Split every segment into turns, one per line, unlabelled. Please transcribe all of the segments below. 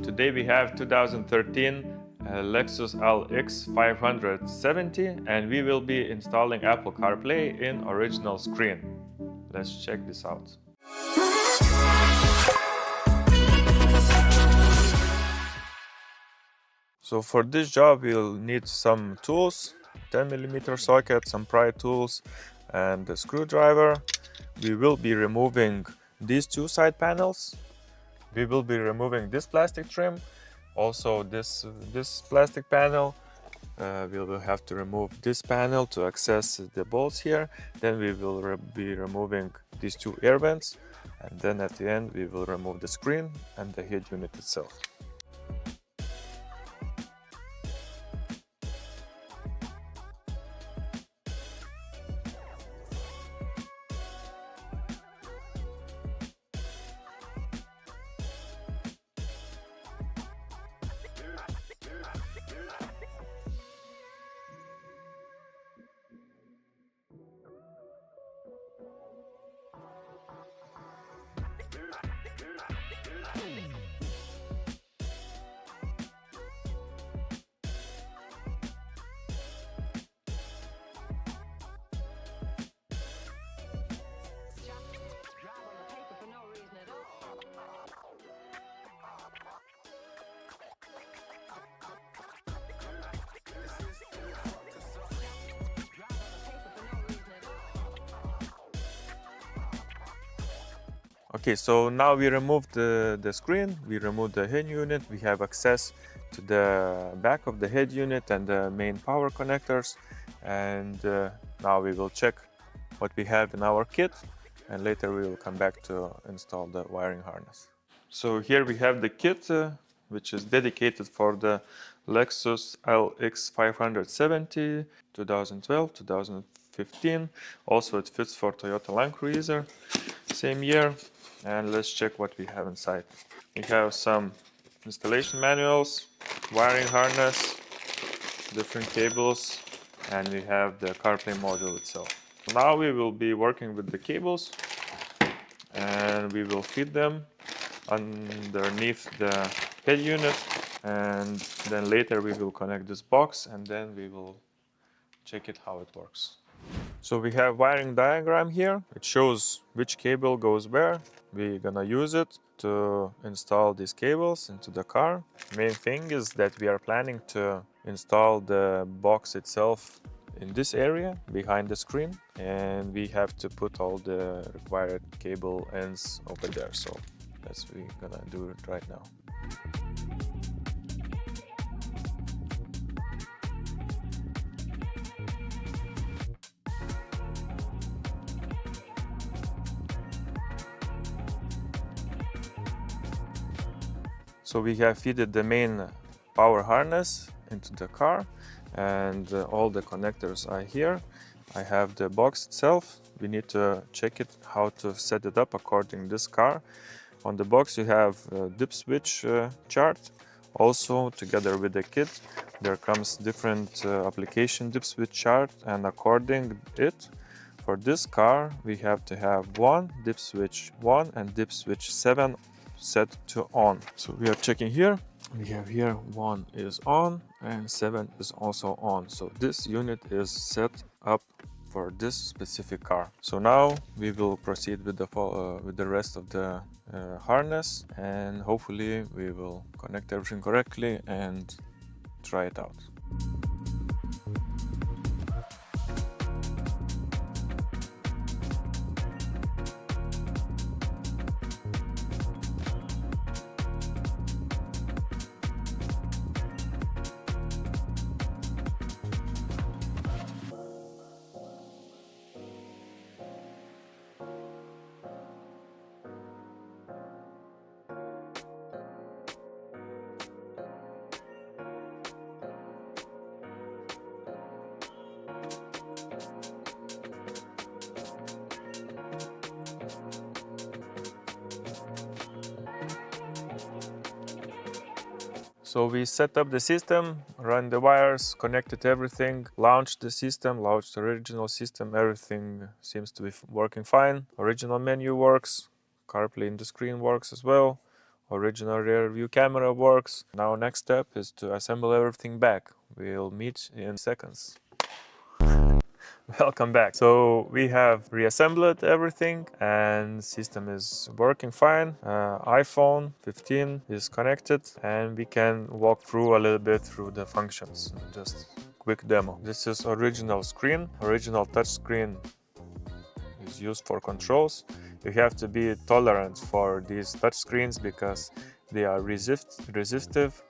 Today we have 2013 Lexus LX570 and we will be installing Apple CarPlay in original screen. Let's check this out. So for this job we'll need some tools, 10mm socket, some pry tools and a screwdriver. We will be removing these two side panels. We will be removing this plastic trim, also this plastic panel. We will have to remove this panel to access the bolts here. Then we will be removing these two air vents, and then at the end we will remove the screen and the head unit itself. Okay, so now we removed the screen, we removed the head unit, we have access to the back of the head unit and the main power connectors, and now we will check what we have in our kit, and later we will come back to install the wiring harness. So here we have the kit, which is dedicated for the Lexus LX570 2012-2015. Also it fits for Toyota Land Cruiser, same year. And let's check what we have inside. We have some installation manuals, wiring harness, different cables, and we have the CarPlay module itself. Now we will be working with the cables and we will feed them underneath the head unit, and then later we will connect this box and then we will check it how it works. So we have wiring diagram here. It shows which cable goes where. We're gonna use it to install these cables into the car. Main thing is that we are planning to install the box itself in this area behind the screen, and we have to put all the required cable ends over there. So that's what we're gonna do it right now. So we have fitted the main power harness into the car, and all the connectors are here. I have the box itself. We need to check it how to set it up according to this car. On the box you have a dip switch chart. Also together with the kit there comes different application dip switch chart, and according it, for this car we have to have one dip switch 1 and dip switch 7 set to on. So we are checking here. We have here 1 is on and 7 is also on. So this unit is set up for this specific car. So now we will proceed with the rest of the harness, and hopefully we will connect everything correctly and try it out. So we set up the system, run the wires, connected everything, launched the system, launched the original system. Everything seems to be working fine. Original menu works, CarPlay in the screen works as well. Original rear view camera works. Now next step is to assemble everything back. We'll meet in seconds. Welcome back. So we have reassembled everything and system is working fine. iPhone 15 is connected and we can walk through a little bit through the functions. Just quick demo. This is original screen. Original touch screen is used for controls. You have to be tolerant for these touch screens because they are resistive.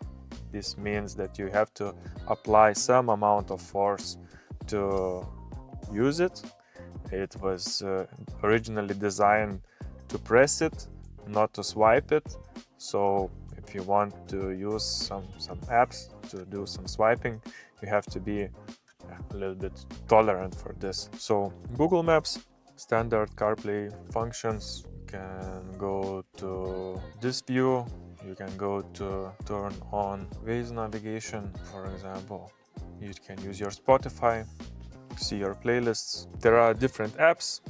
This means that you have to apply some amount of force to use it. It was originally designed to press it, not to swipe it. So if you want to use some apps to do some swiping, you have to be a little bit tolerant for this. So Google Maps, standard CarPlay functions. You can go to this view. You can go to turn on Waze navigation, for example. You can use your Spotify, see your playlists. There are different apps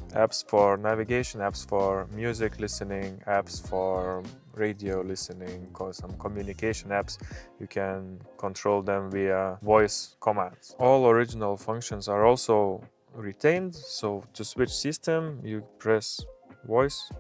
for navigation, apps for music listening, apps for radio listening, some communication apps. You can control them via voice commands. All original functions are also retained. So to switch system, you press voice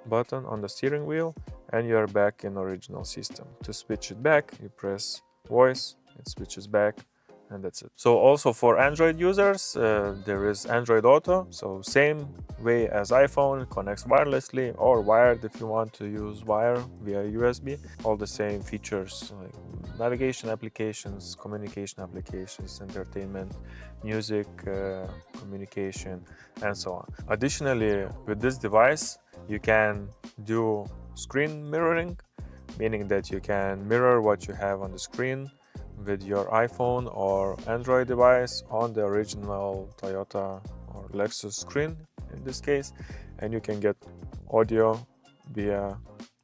button on the steering wheel and you are back in original system. To switch it back, you press voice, it switches back, and that's it. So also for Android users, there is Android Auto. So same way as iPhone, it connects wirelessly or wired if you want to use wire via USB. All the same features like navigation applications, communication applications, entertainment, music, communication, and so on. Additionally, with this device, you can do screen mirroring, meaning that you can mirror what you have on the screen with your iPhone or Android device on the original Toyota or Lexus screen in this case, and you can get audio via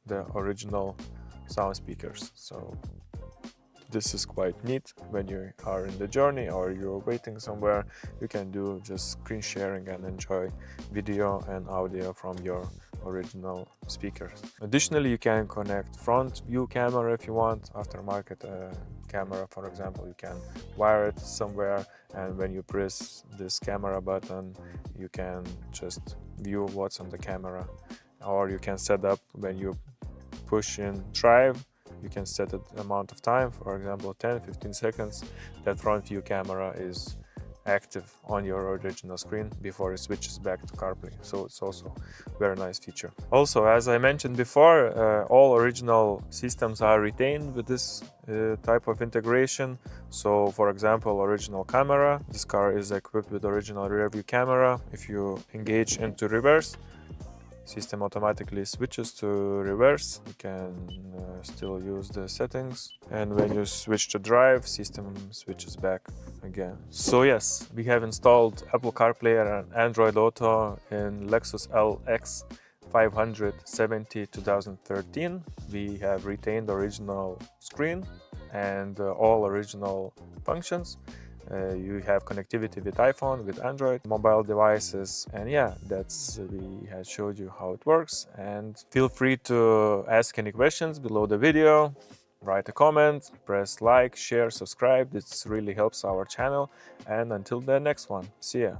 the original sound speakers. So this is quite neat. When you are in the journey or you're waiting somewhere, you can do just screen sharing and enjoy video and audio from your original speakers. Additionally, you can connect front view camera if you want, aftermarket camera, for example. You can wire it somewhere, and when you press this camera button, you can just view what's on the camera. Or you can set up, when you push in drive, you can set an amount of time, for example 10-15 seconds, that front view camera is active on your original screen before it switches back to CarPlay. So it's also a very nice feature. Also, as I mentioned before, all original systems are retained with this type of integration. So for example, original camera, this car is equipped with original rear view camera. If you engage into reverse, system automatically switches to reverse. You can still use the settings, and when you switch to drive, system switches back again. So yes, we have installed Apple CarPlay and Android Auto in Lexus LX570 2013. We have retained original screen and all original functions. You have connectivity with iPhone, with Android mobile devices, and yeah, we had showed you how it works. And feel free to ask any questions below the video, write a comment, press like, share, subscribe. This really helps our channel. And until the next one, see ya.